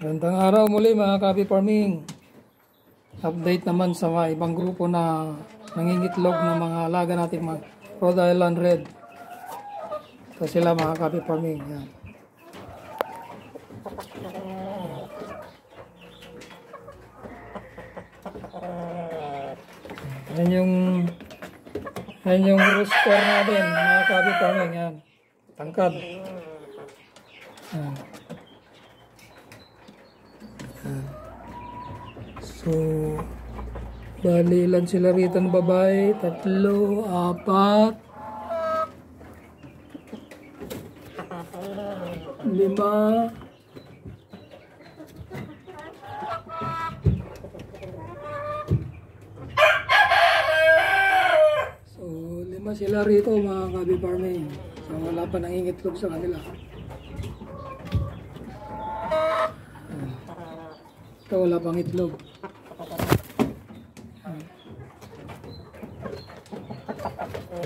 Gandang araw muli mga Kabi Farming. Update naman sa mga ibang grupo na nangingitlog ng mga alaga natin, mga Rhode Island Red. Ito sila mga Kabi Farming. Yan. Yan yung rooster natin mga Kabi Farming. Yan. Tangkad. Yan. So, bali ilan sila rito ng babae? 3, 4, 5. So, 5 sila rito mga Kabi Farming. So, wala pa nangingitlog sa kanila. Ito, wala pang itlog.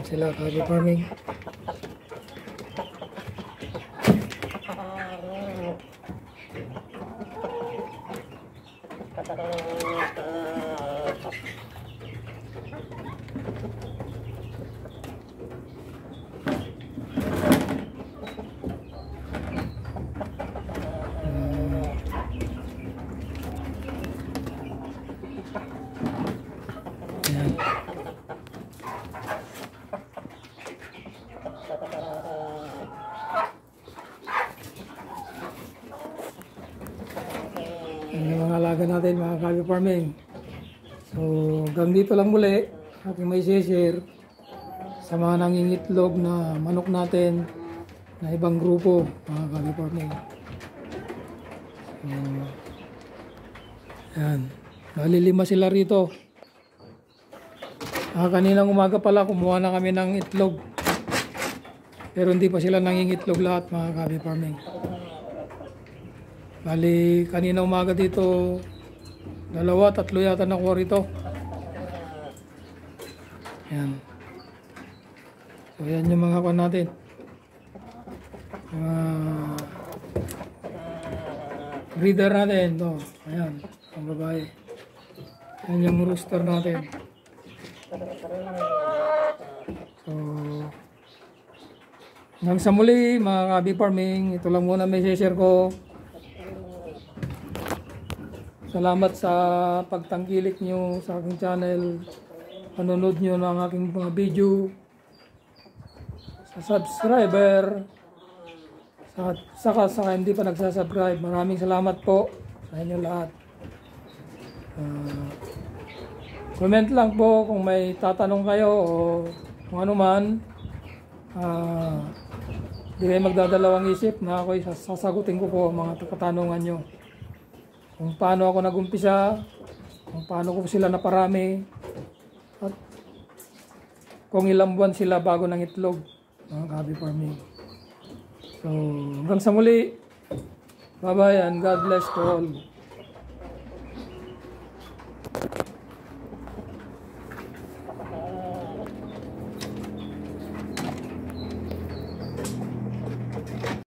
Sila Kabi Farming. Yung mga alaga natin mga Kabi Farming. So hanggang dito lang muli aking may share sa mga nangingitlog na manok natin na ibang grupo mga Kabi Farming. So yan, bali 5 sila rito. Kaninang umaga pala kumuha na kami ng itlog, pero hindi pa sila nangingitlog lahat mga Kabi Farming. Bali, kanina umaga dito, 2, 3 yata nakuha rito. Yan. So, yan yung mga kuwan natin. Mga breeder natin. Ito. Ayan, ang babae. Yan yung rooster natin. So, hanggang sa muli, mga Kabi Farming, ito lang muna may share ko. Salamat sa pagtangkilik nyo sa aking channel, panonood nyo ng aking mga video, sa subscriber, sa hindi pa nagsasubscribe. Maraming salamat po sa inyo lahat. Comment lang po kung may tatanong kayo o kung ano man. Hindi kayo magdadalawang isip na ako'y sasagutin ko po ang mga katanungan nyo. Kung paano ako nagumpisa, kung paano ko sila naparami, at kung ilang buwan sila bago ng itlog, mga Kabi Farming. So, hanggang sa muli, bye-bye and God bless to all.